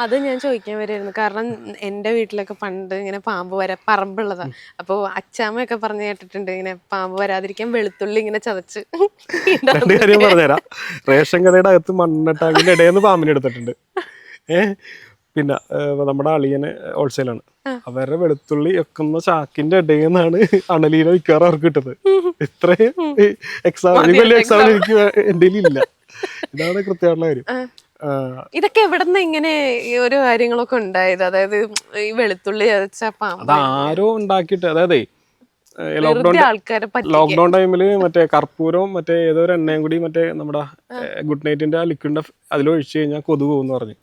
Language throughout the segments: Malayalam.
അത് ഞാൻ ചോദിക്കാൻ വരുമായിരുന്നു. കാരണം എന്റെ വീട്ടിലൊക്കെ പണ്ട് ഇങ്ങനെ പാമ്പ് പറമ്പുള്ളതാ. അപ്പൊ അച്ചാമ്മയൊക്കെ പറഞ്ഞു കേട്ടിട്ടുണ്ട് ഇങ്ങനെ പാമ്പ് വരാതിരിക്കാൻ വെളുത്തുള്ളി ഇങ്ങനെ ചതച്ച് രണ്ട് ഇടാന്ന്. കാര്യം പറഞ്ഞുതരാം. റേഷൻ കടയുടെ അകത്ത് മണ്ണട്ടാങ്കിന്റെ ഇടയിൽ നിന്ന് പാമ്പിനെ എടുത്തിട്ടുണ്ട്. പിന്നെ നമ്മുടെ അളിയന് ഹോൾസെയിലാണ്. അവരുടെ വെളുത്തുള്ളി വെക്കുന്ന ചാക്കിന്റെ ഇടയിൽ നിന്നാണ് അണലീനെ വിൽക്കാറ് അവർക്ക് കിട്ടുന്നത്. ഇത്രയും എക്സാം വലിയ എക്സാമ്പിൾ എനിക്ക് എൻ്റെ ഇല്ല. ഇതാണ് കൃത്യമായിട്ടുള്ള കാര്യം. ഇതൊക്കെ എവിടെന്ന് ഇങ്ങനെ ഈ ഓരോ കാര്യങ്ങളൊക്കെ ഉണ്ടായത്? അതായത് ഈ വെളുത്തുള്ളി ചതച്ച പാമ്പ് അതാരോ ഉണ്ടാക്കിയിട്ട്, അതായത് വെറുതെ ആൾക്കാരെ പറ്റിക്കാൻ. ലോക്ക്ഡൌൺ ടൈമില് മറ്റേ കർപ്പൂരവും മറ്റേ ഏതോ ഒരു എണ്ണയും കൂടി മറ്റേ നമ്മുടെ ഗുഡ് നൈറ്റിന്റെ ലിക്വിഡിന്റെ അതിലൊഴിച്ചു കഴിഞ്ഞാൽ കൊതുക് പോകുമെന്ന് പറഞ്ഞു.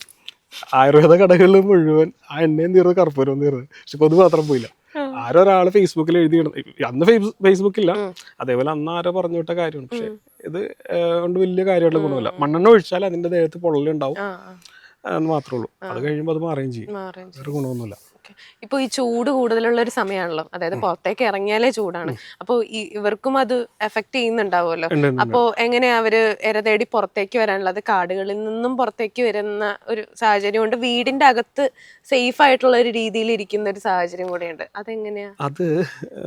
ആയുർവേദ കടകളിൽ മുഴുവൻ ആ എണ്ണയും തീർന്ന് കർപ്പൂരവും തീർന്ന്, പക്ഷെ കൊതുക് മാത്രം പോയില്ല. ആരോ ഒരാള് ഫേസ്ബുക്കിൽ എഴുതിയിടുന്നു. അന്ന് ഫേസ്ബുക്കില്ല, അതേപോലെ അന്ന് ആരോ പറഞ്ഞു വിട്ട കാര്യമാണ്. പക്ഷെ ഇത് കൊണ്ട് വലിയ കാര്യമായിട്ടുള്ള ഗുണമില്ല. മണ്ണെണ്ണ ഒഴിച്ചാൽ അതിന്റെ ദേഹത്ത് പൊള്ളലുണ്ടാവും എന്ന് മാത്രമേ ഉള്ളൂ. അത് കഴിയുമ്പോൾ അത് മാറുകയും ചെയ്യും. വേറെ ഗുണമൊന്നുമില്ല. ഇപ്പൊ ഈ ചൂട് കൂടുതലുള്ള ഒരു സമയമാണല്ലോ, അതായത് പുറത്തേക്ക് ഇറങ്ങിയാലേ ചൂടാണ്. അപ്പൊ ഇവർക്കും അത് എഫക്ട് ചെയ്യുന്നുണ്ടാവുമല്ലോ. അപ്പൊ എങ്ങനെയാ അവര് ഇര തേടി പുറത്തേക്ക് വരാനുള്ളത്? കാടുകളിൽ നിന്നും പുറത്തേക്ക് വരുന്ന ഒരു സാഹചര്യം ഉണ്ട്, വീടിന്റെ അകത്ത് സേഫ് ആയിട്ടുള്ള ഒരു രീതിയിൽ ഇരിക്കുന്ന ഒരു സാഹചര്യം കൂടെയുണ്ട്. അതെങ്ങനെയാ? അത്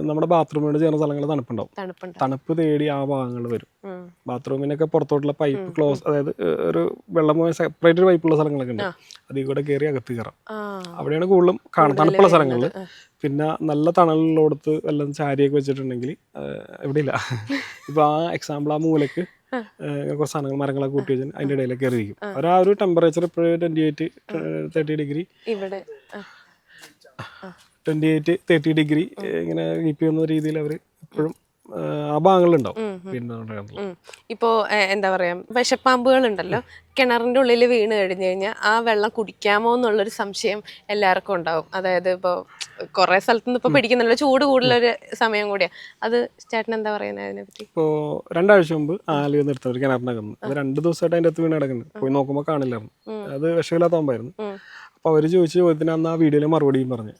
നമ്മുടെ ബാത്റൂമിനോട് ചേർന്ന സ്ഥലങ്ങളിൽ തണുപ്പുണ്ടാവും. തണുപ്പ് തേടി ആ ഭാഗങ്ങൾ വരും. ബാത്റൂമിനൊക്കെ പുറത്തോട്ടുള്ള പൈപ്പ് ക്ലോസ്, അതായത് ഒരു വെള്ളം പോയ സെപ്പറേറ്റ് പൈപ്പുള്ള സ്ഥലങ്ങളൊക്കെ ഉണ്ട്. അതിൽ കൂടെ കയറി അകത്ത് കയറാം. അവിടെയാണ് കൂടുതലും തണുപ്പുള്ള സ്ഥലങ്ങളിൽ. പിന്നെ നല്ല തണലുള്ളടത്ത് വല്ലതും ചാരിയൊക്കെ വെച്ചിട്ടുണ്ടെങ്കിൽ എവിടെയില്ല. ഇപ്പൊ ആ എക്സാമ്പിൾ ആ മൂലക്ക് കുറച്ച് സാധനങ്ങൾ മരങ്ങളൊക്കെ കൂട്ടി വെച്ചാൽ അതിൻ്റെ ഇടയിലേക്ക് കയറിയിരിക്കും. അവർ ആ ഒരു ടെമ്പറേച്ചർ ഇപ്പോഴും 28-30 ഡിഗ്രി 28-30 ഡിഗ്രി ഇങ്ങനെ കീപ്പ് ചെയ്യുന്ന രീതിയിൽ അവർ ഇപ്പോഴും ആ ഭാഗങ്ങളുണ്ടാവും. ഇപ്പോ എന്താ പറയാ, വിഷപ്പാമ്പുകൾ ഉണ്ടല്ലോ, കിണറിന്റെ ഉള്ളിൽ വീണ് കഴിഞ്ഞു കഴിഞ്ഞാൽ ആ വെള്ളം കുടിക്കാമോ എന്നുള്ളൊരു സംശയം എല്ലാവർക്കും ഉണ്ടാവും. അതായത് ഇപ്പൊ കുറെ സ്ഥലത്തുനിന്ന് ഇപ്പൊ പിടിക്കുന്നുണ്ടല്ലോ, ചൂട് കൂടുതലൊരു സമയം കൂടിയാ. അത് ചേട്ടൻ എന്താ പറയുന്നത് അതിനെ പറ്റി? ഇപ്പോ 2 ആഴ്ച മുമ്പ് ആലുവ നിർത്തുന്ന ഒരു കിണറിനകന്ന് അത് 2 ദിവസമായിട്ട് അതിന്റെ അകത്ത് വീണ് കിടക്കുന്നുണ്ട്. പോയി നോക്കുമ്പോൾ കാണില്ലായിരുന്നു. അത് വിഷമില്ലാത്ത പാമ്പായിരുന്നു. അപ്പൊ അവര് ചോദിച്ച ചോദ്യത്തിന് അന്ന് ആ വീഡിയോയിലെ മറുപടിയും പറഞ്ഞു,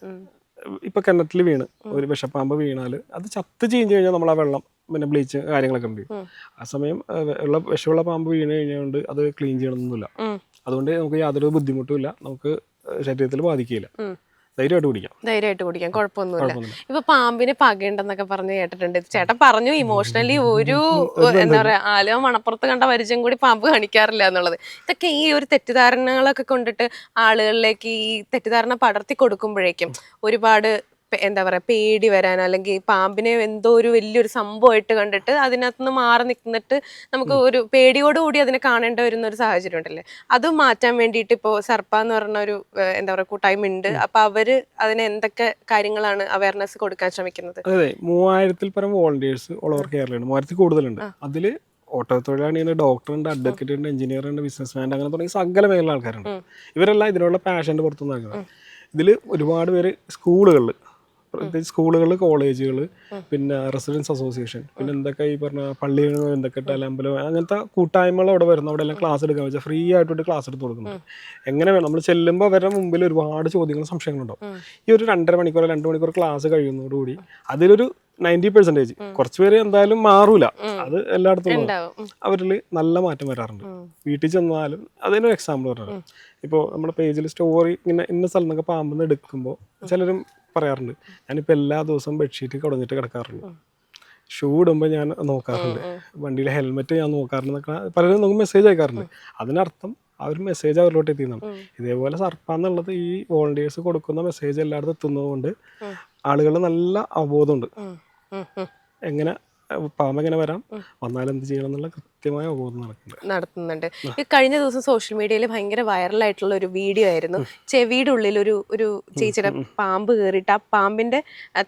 ഇപ്പൊ കിണറ്റിൽ വീണ് ഒരു വിഷപ്പാമ്പ് വീണാൽ അത് ചത്ത് ചീഞ്ഞ് കഴിഞ്ഞാൽ നമ്മൾ ആ വെള്ളം പിന്നെ ബ്ലീച്ച് കാര്യങ്ങളൊക്കെ ഉണ്ട്. ആ സമയം വിഷമുള്ള പാമ്പ് വീണ് കഴിഞ്ഞുകൊണ്ട് അത് ക്ലീൻ ചെയ്യണമെന്നൊന്നുമില്ല. അതുകൊണ്ട് നമുക്ക് യാതൊരു ബുദ്ധിമുട്ടും ഇല്ല, നമുക്ക് ശരീരത്തിൽ ബാധിക്കില്ല. ധൈര്യമായിട്ട് കുടിക്കാം, കുഴപ്പമൊന്നുമില്ല. ഇപ്പൊ പാമ്പിന് പകയുണ്ടെന്നൊക്കെ പറഞ്ഞ് കേട്ടിട്ടുണ്ട്. ചേട്ടൻ പറഞ്ഞു ഇമോഷണലി ഒരു എന്താ പറയാ, ആലോ മണപ്പുറത്ത് കണ്ട പരിചയം കൂടി പാമ്പ് കാണിക്കാറില്ല എന്നുള്ളത്. ഇതൊക്കെ ഈ ഒരു തെറ്റിദ്ധാരണകളൊക്കെ കൊണ്ടിട്ട് ആളുകളിലേക്ക് ഈ തെറ്റിദ്ധാരണ പടർത്തി കൊടുക്കുമ്പോഴേക്കും ഒരുപാട് എന്താ പറയാ, പേടി വരാനോ അല്ലെങ്കിൽ പാമ്പിനെ എന്തോ ഒരു വലിയൊരു സംഭവമായിട്ട് കണ്ടിട്ട് അതിനകത്ത് നിന്ന് മാറി നിൽക്കുന്നിട്ട് നമുക്ക് ഒരു പേടിയോടുകൂടി അതിനെ കാണേണ്ട വരുന്ന ഒരു സാഹചര്യം ഉണ്ടല്ലേ. അത് മാറ്റാൻ വേണ്ടിയിട്ട് ഇപ്പോ സർപ്പ എന്ന് പറഞ്ഞ ഒരു എന്താ പറയാ കൂട്ടായ്മ ഉണ്ട്. അപ്പൊ അവര് അതിന് എന്തൊക്കെ കാര്യങ്ങളാണ് അവയർനെസ് കൊടുക്കാൻ ശ്രമിക്കുന്നത്? അതെ, 3000-ൽ പരം വോളണ്ടിയേഴ്സ് ഓൾ ഓവർ കേരളയുണ്ട്. 1000-ൽ കൂടുതലുണ്ട്. അതില് ഓട്ടോ തൊഴിലാളിയുണ്ട്, ഡോക്ടറുണ്ട്, അഡ്വക്കേറ്റ് ഉണ്ട്, എഞ്ചിനീയർ ഉണ്ട്, ബിസിനസ്മാൻ, അങ്ങനെ തുടങ്ങി സകല മേഖല ആൾക്കാരുണ്ട്. ഇവരെല്ലാം ഇതിനുള്ള പാഷൻ്റെ പുറത്തുനിന്ന് ആക്കുന്നത്. ഇതിൽ ഒരുപാട് പേര് സ്കൂളുകളിൽ, പ്രത്യേകിച്ച് സ്കൂളുകൾ, കോളേജുകൾ, പിന്നെ റെസിഡൻസ് അസോസിയേഷൻ, പിന്നെ എന്തൊക്കെ ഈ പറഞ്ഞ പള്ളികൾ, എന്തൊക്കെ അമ്പലം, അങ്ങനത്തെ കൂട്ടായ്മകൾ അവിടെ വരുന്നു. അവിടെ എല്ലാം ക്ലാസ് എടുക്കാൻ വെച്ചാൽ ഫ്രീ ആയിട്ട് ക്ലാസ് എടുത്ത് കൊടുക്കുന്നുണ്ട്. എങ്ങനെ വേണം നമ്മൾ ചെല്ലുമ്പോൾ അവരുടെ മുമ്പിൽ ഒരുപാട് ചോദ്യങ്ങളും സംശയങ്ങളുണ്ടാവും. ഈ ഒരു 2.5 മണിക്കൂർ 2 മണിക്കൂർ ക്ലാസ് കഴിയുന്നതോടുകൂടി അതിലൊരു 90% കുറച്ച് പേര് എന്തായാലും മാറൂല, അത് എല്ലായിടത്തും അവരിൽ നല്ല മാറ്റം വരാറുണ്ട്. വീട്ടിൽ ചെന്നാലും അതിനൊരു എക്സാമ്പിൾ പറഞ്ഞത്, ഇപ്പോൾ നമ്മുടെ പേജിൽ സ്റ്റോറി ഇങ്ങനെ ഇന്ന സ്ഥലം നിന്നൊക്കെ പാമ്പെന്ന് എടുക്കുമ്പോൾ ചിലരും പറയാറുണ്ട്, ഞാനിപ്പോൾ എല്ലാ ദിവസവും ബെഡ്ഷീറ്റ് കുടഞ്ഞിട്ട് കിടക്കാറുണ്ട്, ഷൂ ഇടുമ്പോൾ ഞാൻ നോക്കാറുണ്ട്, വണ്ടിയിലെ ഹെൽമെറ്റ് ഞാൻ നോക്കാറുണ്ട് എന്നൊക്കെ പലരും നമുക്ക് മെസ്സേജ് അയക്കാറുണ്ട്. അതിനർത്ഥം ആ ഒരു മെസ്സേജ് അവരിലോട്ട് എത്തിക്കുന്നുണ്ട്. ഇതേപോലെ സർപ്പ എന്നുള്ളത് ഈ വോളണ്ടിയേഴ്സ് കൊടുക്കുന്ന മെസ്സേജ് എല്ലായിടത്തും എത്തുന്നത് കൊണ്ട് ആളുകളുടെ നല്ല അവബോധമുണ്ട്. എങ്ങനെ പാമ്പ് എങ്ങനെ വരാം, വന്നാൽ എന്ത് ചെയ്യണം എന്നുള്ള കൃത്യമായ അവബോധം നടത്തുന്നുണ്ട്. ഈ കഴിഞ്ഞ ദിവസം സോഷ്യൽ മീഡിയയിൽ ഭയങ്കര വൈറലായിട്ടുള്ള ഒരു വീഡിയോ ആയിരുന്നു. ചെവിയുടെ ഉള്ളിൽ ഒരു ചേച്ചിയുടെ പാമ്പ് കയറിയിട്ട് ആ പാമ്പിന്റെ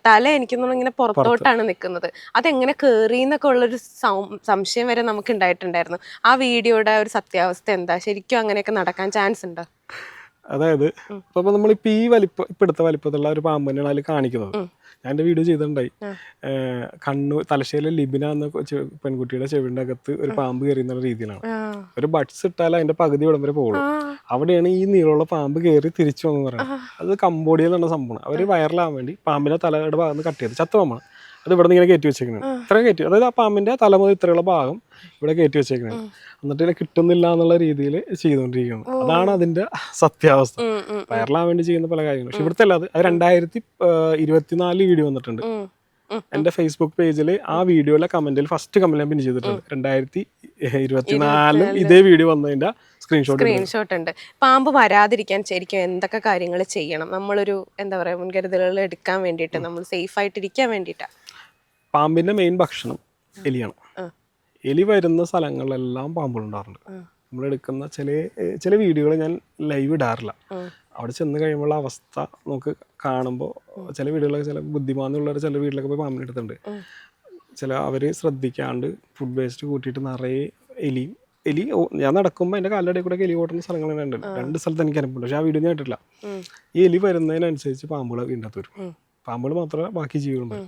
തല എനിക്ക് ഇങ്ങനെ പുറത്തോട്ടാണ് നിൽക്കുന്നത്. അതെങ്ങനെ കയറി എന്നൊക്കെ ഉള്ളൊരു സംശയം വരെ നമുക്ക് ഉണ്ടായിട്ടുണ്ടായിരുന്നു. ആ വീഡിയോയുടെ ഒരു സത്യാവസ്ഥ എന്താ? ശരിക്കും അങ്ങനെയൊക്കെ നടക്കാൻ ചാൻസ് ഉണ്ടോ? അതായത് ഇപ്പൊ നമ്മളിപ്പോ ഈ ഇപ്പോഴത്തെ വലിപ്പത്തിലുള്ള ഒരു പാമ്പ് തന്നെയാണ് അതിൽ കാണിക്കുന്നത്. ഞാൻ എൻ്റെ വീഡിയോ ചെയ്തിട്ടുണ്ടായി. കണ്ണൂർ തലശ്ശേരിയിലെ ലിബിന എന്ന പെൺകുട്ടിയുടെ ചെവിൻ്റെ അകത്ത് ഒരു പാമ്പ് കയറി എന്നുള്ള രീതിയിലാണ്. ഒരു ബഡ്സ് ഇട്ടാൽ അതിന്റെ പകുതി ഇവിടം വരെ പോകുള്ളൂ. അവിടെയാണ് ഈ നീളമുള്ള പാമ്പ് കയറി തിരിച്ചു വന്നു പറയുന്നത്. അത് കംബോഡിയ എന്നുള്ള സംഭവമാണ്. അവർ വൈറലാകാൻ വേണ്ടി പാമ്പിന്റെ തലയുടെ ഭാഗത്ത് കട്ട് ചെയ്ത് ചത്ത പാമ്പാണ്. അത് ഇവിടെ നിന്ന് ഇങ്ങനെ കയറ്റി വെച്ചേക്കുന്നത്. ഇത്ര കയറ്റി, അതായത് ആ പാമ്പിന്റെ തല മുതൽ ഇത്രയുള്ള ഭാഗം ഇവിടെ കയറ്റി വെച്ചേക്കുന്നത്. എന്നിട്ട് ഇതിനെ കിട്ടുന്നില്ല എന്നുള്ള രീതിയിൽ ചെയ്തുകൊണ്ടിരിക്കുന്നത്. അതാണ് അതിന്റെ സത്യാവസ്ഥ. വൈറലാവാൻ വേണ്ടി ചെയ്യുന്ന പല കാര്യങ്ങളും. പക്ഷെ ഇവിടുത്തെ അല്ല, അത് 2024 വീഡിയോ വന്നിട്ടുണ്ട് എന്റെ ഫേസ്ബുക്ക് പേജിൽ. ആ വീഡിയോയിലെ കമന്റിൽ ഫസ്റ്റ് കമന്റ് ഞാൻ പിൻ ചെയ്തിട്ടുണ്ട്. 2024 ഇതേ വീഡിയോ വന്നതിന്റെ സ്ക്രീൻഷോട്ട് ഉണ്ട്. പാമ്പ് വരാതിരിക്കാൻ ശരിക്കും എന്തൊക്കെ കാര്യങ്ങൾ ചെയ്യണം? നമ്മളൊരു എന്താ പറയാ മുൻകരുതലുകൾ എടുക്കാൻ വേണ്ടിയിട്ട്, നമ്മൾ സേഫ് ആയിട്ട് ഇരിക്കാൻ വേണ്ടിയിട്ടാ. പാമ്പിന്റെ മെയിൻ ഭക്ഷണം എലിയാണ്. എലി വരുന്ന സ്ഥലങ്ങളിലെല്ലാം പാമ്പുകളുണ്ടാറുണ്ട്. നമ്മൾ എടുക്കുന്ന ചില വീഡിയോകൾ ഞാൻ ലൈവ് ഇടാറില്ല. അവിടെ ചെന്ന് കഴിയുമ്പോൾ അവസ്ഥ നമുക്ക് കാണുമ്പോൾ ചില വീടുകളൊക്കെ ചില ബുദ്ധിമാനുള്ളവർ ചില വീട്ടിലൊക്കെ പോയി പാമ്പിനെ എടുത്തിട്ടുണ്ട്. അവര് ശ്രദ്ധിക്കാണ്ട് ഫുഡ് വേസ്റ്റ് കൂട്ടിയിട്ട് നിറയെ എലി ഞാൻ നടക്കുമ്പോൾ എൻ്റെ കാലിൻ്റെ കൂടെ എലി ഓടുന്ന സ്ഥലങ്ങൾ ഉണ്ട്. 2 സ്ഥലത്ത് എനിക്ക് അനുഭവം. പക്ഷെ ആ വീഡിയോ ഞാൻ ഇട്ടില്ല. ഈ എലി വരുന്നതിനനുസരിച്ച് പാമ്പുകൾ വീണ്ടും വരും. പാമ്പുകൾ മാത്രമേ ബാക്കി ജീവികളുണ്ട്.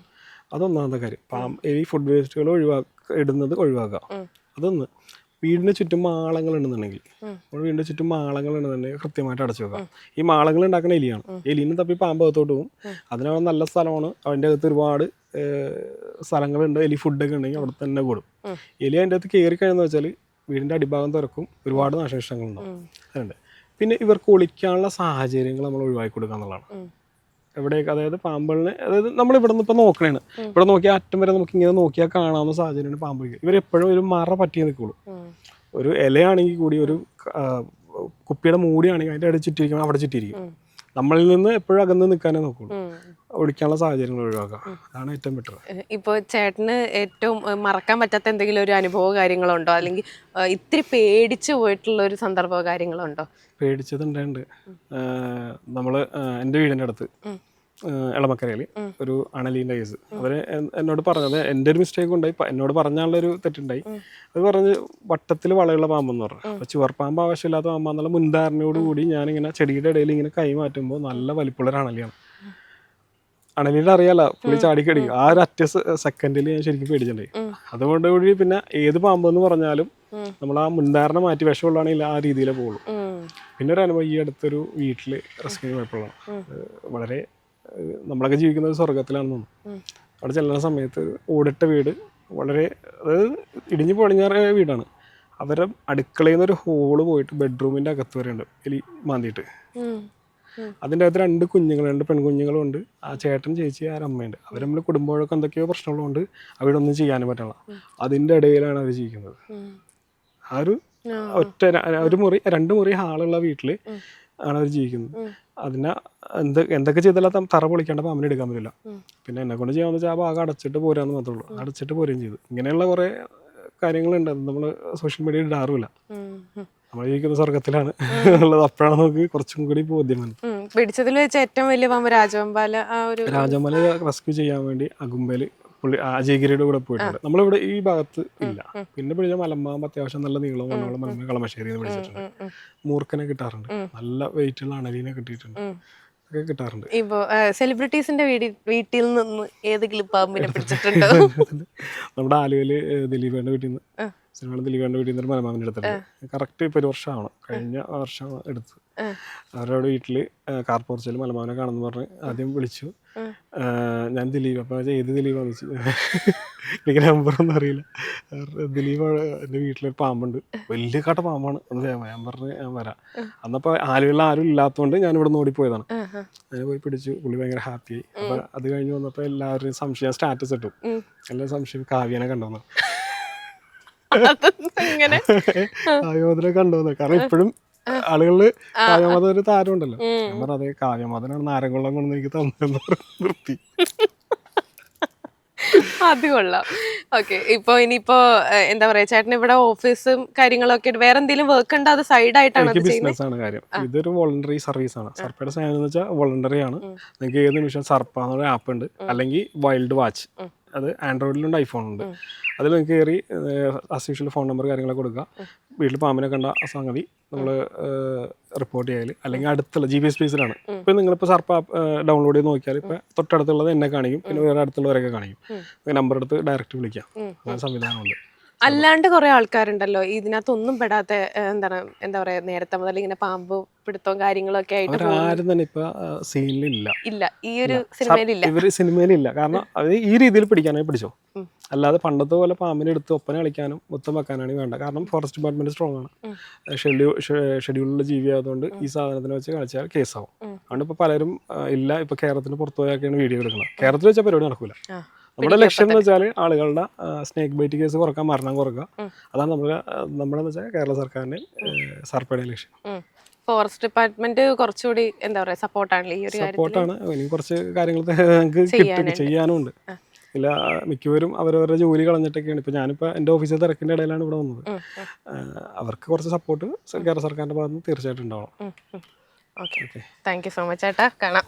അതൊന്നാമത്തെ കാര്യം. എലി ഫുഡ് വേസ്റ്റുകൾ ഇടുന്നത് ഒഴിവാക്കുക. അതൊന്ന്. വീടിന് ചുറ്റും മാളങ്ങൾ ഉണ്ടെന്നുണ്ടെങ്കിൽ, നമ്മൾ വീടിന് ചുറ്റും മാളങ്ങൾ ഉണ്ടെന്നുണ്ടെങ്കിൽ കൃത്യമായിട്ട് അടച്ചു വെക്കാം. ഈ മാളങ്ങൾ ഉണ്ടാക്കുന്ന എലിയാണ്. എലിനെ തപ്പി പാമ്പ് അകത്തോട്ട് പോകും. അതിനവിടെ നല്ല സ്ഥലമാണ്. അതിൻ്റെ അകത്ത് ഒരുപാട് സ്ഥലങ്ങളുണ്ട്. എലി ഫുഡൊക്കെ ഉണ്ടെങ്കിൽ അവിടെ തന്നെ കൂടും. എലി അതിൻ്റെ അകത്ത് കയറി കഴിയുന്ന വെച്ചാൽ വീടിൻ്റെ അടിഭാഗം തുറക്കും. ഒരുപാട് നാശനഷ്ടങ്ങളുണ്ടാവും. അതുണ്ട്. പിന്നെ ഇവർക്ക് ഒളിക്കാനുള്ള സാഹചര്യങ്ങൾ നമ്മൾ ഒഴിവാക്കി കൊടുക്കുക എന്നുള്ളതാണ്. എവിടെയൊക്കെ, അതായത് പാമ്പുകളിനെ, അതായത് നമ്മൾ ഇവിടെ നിന്ന് ഇപ്പോൾ നോക്കണേണ്, ഇവിടെ നോക്കിയാൽ അറ്റം വരെ നമുക്ക് ഇങ്ങനെ നോക്കിയാൽ കാണാവുന്ന സാഹചര്യമാണ് പാമ്പ്. ഇവരെപ്പോഴും ഒരു മറ പറ്റി നിൽക്കുള്ളൂ. ഒരു ഇലയാണെങ്കിൽ കൂടി, ഒരു കുപ്പിയുടെ മൂടിയാണെങ്കിൽ അതിൻ്റെ ഇടയിൽ ചുറ്റിരിക്കണം, അവിടെ ചുറ്റിരിക്കും. നമ്മളിൽ നിന്ന് എപ്പോഴും അകന്ന് നിൽക്കാനേ നോക്കുള്ളൂ. ഒളിക്കാനുള്ള സാഹചര്യങ്ങൾ ഒഴിവാക്കുക. അതാണ് ഏറ്റവും ബെറ്റർ. ഇപ്പോൾ ചേട്ടന് ഏറ്റവും മറക്കാൻ പറ്റാത്ത എന്തെങ്കിലും ഒരു അനുഭവമോ കാര്യങ്ങളോ ഉണ്ടോ? അല്ലെങ്കിൽ ഇത്തിരി പേടിച്ചു പോയിട്ടുള്ള ഒരു സന്ദർഭമോ കാര്യങ്ങളോ ഉണ്ടോ? പേടിച്ചതുണ്ടായിട്ടുണ്ട്. നമ്മൾ എൻ്റെ വീടിൻ്റെ അടുത്ത് എളമക്കരയിൽ ഒരു അണലീൻ്റെ കേസ്. അവർ എന്നോട് പറഞ്ഞത്, എൻ്റെ ഒരു മിസ്റ്റേക്ക് ഉണ്ടായി, എന്നോട് പറഞ്ഞാലുള്ളൊരു തെറ്റുണ്ടായി. അത് പറഞ്ഞ് വട്ടത്തിൽ വളയുള്ള പാമ്പെന്ന് പറഞ്ഞു. അപ്പോൾ ചുവർപ്പാമ്പ് ആവശ്യമില്ലാത്ത പാമ്പാന്നുള്ള മുൻധാരണയോടുകൂടി ഞാനിങ്ങനെ ചെടിയുടെ ഇടയിൽ ഇങ്ങനെ കൈ മാറ്റുമ്പോൾ നല്ല വലിപ്പമുള്ളൊരു അണലിയാണ്. അണലിയുടെ അറിയാലോ, പുള്ളി ചാടിക്കടിക്കും. ആ ഒരു അറ്റ സെക്കൻഡിൽ ഞാൻ ശരിക്കും പേടിച്ചിട്ടുണ്ടായി. അതുകൊണ്ട് കൂടി പിന്നെ ഏത് പാമ്പെന്ന് പറഞ്ഞാലും നമ്മൾ ആ മുൻധാരണ മാറ്റി, വിഷമുള്ളതാണെങ്കിൽ ആ രീതിയിലേ പോകുള്ളൂ. പിന്നെ ഒരു അനുഭവം, ഈ അടുത്തൊരു വീട്ടിൽ റെസ്ക്യൂ പോയപ്പോഴാണ്. വളരെ നമ്മളൊക്കെ ജീവിക്കുന്നത് സ്വർഗത്തിലാണെന്ന് തോന്നുന്നു. അവിടെ ചെല്ലുന്ന സമയത്ത് ഓടിട്ട വീട്, വളരെ, അതായത് ഇടിഞ്ഞു പൊളിഞ്ഞാറിയ വീടാണ്. അവരെ അടുക്കളയിൽ നിന്ന് ഒരു ഹോള് പോയിട്ട് ബെഡ്റൂമിൻ്റെ അകത്ത് വരെ ഉണ്ട് എലി മാന്തിയിട്ട്. അതിൻ്റെ അകത്ത് 2 കുഞ്ഞുങ്ങളുണ്ട്, പെൺകുഞ്ഞുങ്ങളും ഉണ്ട്. ആ ചേട്ടൻ, ചേച്ചി, അമ്മയുണ്ട്. അവർ നമ്മൾ കുടുംബമൊക്കെ എന്തൊക്കെയോ പ്രശ്നങ്ങളുണ്ട്. അവിടൊന്നും ചെയ്യാനും പറ്റില്ല. അതിൻ്റെ ഇടയിലാണ് അവർ ജീവിക്കുന്നത്. ആ ഒരു ഒരു മുറി, 2 മുറി ഹാളുള്ള വീട്ടിൽ ആണ് അവർ ജീവിക്കുന്നത്. അതിനെ എന്തൊക്കെ ചെയ്താലും തറ പൊളിക്കാണ്ട് പാമ്പിനെ എടുക്കാൻ പറ്റില്ല. പിന്നെ എന്നെ കൊണ്ട് ചെയ്യാമെന്ന് വെച്ചാൽ ആ ഭാഗം അടച്ചിട്ട് പോരാന്ന് മാത്രമേ ഉള്ളൂ. അടച്ചിട്ട് പോരുകയും ചെയ്തു. ഇങ്ങനെയുള്ള കുറേ കാര്യങ്ങളുണ്ട്. അത് നമ്മൾ സോഷ്യൽ മീഡിയയിൽ ഇടാറില്ല. നമ്മൾ ജീവിക്കുന്ന സ്വർഗത്തിലാണ് ഉള്ളത്. അപ്പോഴാണ് നമുക്ക് കുറച്ചും കൂടി ബോധ്യമാണ്. പിടിച്ചതിൽ വെച്ച് ഏറ്റവും വലിയ പാമ്പ് രാജവെമ്പാല. രാജവെമ്പാല റെസ്ക്യൂ ചെയ്യാൻ വേണ്ടി അകുമ്പേല് പുള്ളി അജയഗിരിയുടെ കൂടെ പോയിട്ടുണ്ട്. നമ്മളിവിടെ ഈ ഭാഗത്ത് ഇല്ല. പിന്നെ പിടിച്ച മലമ്പാമ്പ് അത്യാവശ്യം നല്ല നീളവും മണ്ണോളം മലമ്പ കളമശ്ശേരി പിടിച്ചിട്ടുണ്ട്. മൂർഖനെ കിട്ടാറുണ്ട്. നല്ല വെയിറ്റുള്ള അണലീനെ കിട്ടിയിട്ടുണ്ട്. ഒക്കെ കിട്ടാറുണ്ട്. ഇപ്പൊ സെലിബ്രിറ്റീസിന്റെ വീട്ടിൽ നിന്ന് ഏതെങ്കിലും പാമ്പിനെ പിടിച്ചിട്ടുണ്ടോ? നമ്മുടെ ആലുവയില് ദിലീപേന്റെ വീട്ടിൽ നിന്ന്, സിനിമ ദിലീപേന്റെ വീട്ടിൽ നിന്ന് ഒരു മലമ്പാമ്പിനെ എടുത്തിട്ടുണ്ട്. കറക്റ്റ് ഇപ്പൊ 1 വർഷമാണ്, കഴിഞ്ഞ വർഷം എടുത്തത്. അവരവിടെ വീട്ടില് കാർ പോർച്ചിൽ മലമ്പാമ്പിനെ കാണുന്നു പറഞ്ഞ് ആദ്യം വിളിച്ചു. ഞാൻ ദിലീപ്. അപ്പം ഏത് ദിലീപാന്ന് വെച്ചു. എനിക്ക് നമ്പറൊന്നും അറിയില്ല. ദിലീപ്, എൻ്റെ വീട്ടിലൊരു പാമ്പുണ്ട്, വലിയ കാട്ട പാമ്പാണ്, ഒന്ന് ചെയ്യാമോ? ഞാൻ പറഞ്ഞ് ഞാൻ വരാം. അന്നപ്പോൾ ആലുവയിൽ ആരും ഇല്ലാത്തതുകൊണ്ട് ഞാൻ ഇവിടെ നിന്ന് ഓടിപ്പോയതാണ്. ഞാൻ പോയി പിടിച്ചു. പുള്ളി ഭയങ്കര ഹാപ്പിയായി. അപ്പം അത് കഴിഞ്ഞ് വന്നപ്പോൾ എല്ലാവരും സംശയം, സ്റ്റാറ്റസ് ഇട്ടു. എല്ലാവരും സംശയം കാവ്യനെ കണ്ടോന്ന്. കാവ്യമോദനെ കണ്ടോന്ന്. കാരണം ഇപ്പോഴും ആളുകളില് കാവ്യമോദൻ ഒരു താരം ഉണ്ടല്ലോ. ഞാൻ പറഞ്ഞ അതേ കാവ്യമോദനാണ് നാരങ്ങുള്ളം കൊണ്ട് എനിക്ക് തന്നെന്ന് നിർത്തി. അത് കൊള്ളാം. ഓക്കെ, ഇപ്പൊ ഇനിയിപ്പോ എന്താ പറയാ, ചേട്ടൻ ഇവിടെ ഓഫീസും കാര്യങ്ങളൊക്കെ വേറെ എന്തെങ്കിലും വർക്ക് ഉണ്ടോ? അത് സൈഡായിട്ടാണ്? ബിസിനസ് ആണ് കാര്യം. ഇതൊരു വോളണ്ടറി സർവീസ് ആണ്. സർപ്പയുടെ സേവനം എന്ന് വെച്ചാൽ വോളണ്ടറി ആണ്. നിങ്ങൾക്ക് ഏത് നിമിഷം സർപ്പ എന്നൊരു ആപ്പ് ഉണ്ട്, അല്ലെങ്കിൽ വൈൽഡ് വാച്ച്. അത് ആൻഡ്രോയിഡിലുണ്ട്, ഐഫോണുണ്ട്. അതിൽ നിങ്ങൾക്ക് കയറി ആസ് യൂഷ്വൽ ഫോൺ നമ്പർ കാര്യങ്ങളൊക്കെ കൊടുക്കുക. വീട്ടിൽ പാമ്പിനെ കണ്ട ആ സംഗതി നമ്മൾ റിപ്പോർട്ട് ചെയ്യൽ, അല്ലെങ്കിൽ അടുത്തുള്ള GPS സ്പേസിലാണ്. ഇപ്പം നിങ്ങളിപ്പോൾ സർപ്പ ഡൗൺലോഡ് ചെയ്ത് നോക്കിയാൽ ഇപ്പം തൊട്ടടുത്തുള്ളത് എന്നെ കാണിക്കും, പിന്നെ വേറെ അടുത്തുള്ളവരൊക്കെ കാണിക്കും. നമ്പർ എടുത്ത് ഡയറക്റ്റ് വിളിക്കാം. അങ്ങനെ സംവിധാനമുണ്ട്. അല്ലാണ്ട് കുറെ ആൾക്കാരുണ്ടല്ലോ ഇതിനകത്തൊന്നും പെടാത്ത എന്താ പറയാ നേരത്തെ മുതൽ ഇങ്ങനെ പാമ്പ് പിടുത്തവും കാര്യങ്ങളൊക്കെ ആയിട്ട് അവരാരും തന്നെ ഇപ്പൊ സീനിലില്ല. ഇല്ല, ഈ ഒരു സിനിമയിലില്ല. ഇവര് സിനിമയിലില്ല. കാരണം അവർ ഈ രീതിയിൽ പിടിക്കാനായി പിടിച്ചോ. അല്ലാതെ പണ്ടത്തെ പോലെ പാമ്പിനെ എടുത്ത് ഒപ്പന കളിക്കാനും മൊത്തം വെക്കാനാണ് വേണ്ട. കാരണം ഫോറസ്റ്റ് ഡിപ്പാർട്ട്മെന്റ് സ്ട്രോങ് ആണ്. ഷെഡ്യൂളിലുള്ള ജീവി ആയതുകൊണ്ട് ഈ സാധനത്തിനെ വെച്ച് കളിച്ചാൽ കേസാവും. അതുകൊണ്ട് ഇപ്പൊ പലരും ഇല്ല, ഇപ്പൊ കേരളത്തിന് പുറത്തു പോയൊക്കെയാണ് വീഡിയോ എടുക്കുന്നത്. കേരളത്തിൽ വെച്ചാൽ പരിപാടി നടക്കൂല. നമ്മുടെ ലക്ഷ്യം എന്ന് വെച്ചാൽ ആളുകളുടെ സ്നേക്ക് ബൈറ്റ് കേസ് കുറക്കാൻ, മരണം കുറക്കുക. അതാണ് നമ്മുടെ വെച്ചാൽ കേരള സർക്കാരിന് സർപ്പയുടെ ലക്ഷ്യം. ഫോറസ്റ്റ് ഡിപ്പാർട്ട്മെന്റ് കുറച്ചുകൂടി എന്താ പറയാ സപ്പോർട്ടാണല്ലോ ഈ ഒരു സപ്പോർട്ടാണ്. ഇനി കുറച്ച് കാര്യങ്ങൾ ഞങ്ങൾക്ക് ചെയ്യാനുണ്ട്. ഇല്ല, മിക്കവരും അവരവരുടെ ജോലി കളഞ്ഞിട്ടൊക്കെയാണ്. ഇപ്പൊ ഞാനിപ്പോ എന്റെ ഓഫീസിൽ തിരക്കിന്റെ ഇടയിലാണ് ഇവിടെ വന്നത്. അവർക്ക് കുറച്ച് സപ്പോർട്ട് കേരള സർക്കാരിന്റെ ഭാഗത്ത് നിന്ന് തീർച്ചയായിട്ടും ഉണ്ടാവണം. Okay, thank you so much ചേട്ടാ. കാണാം.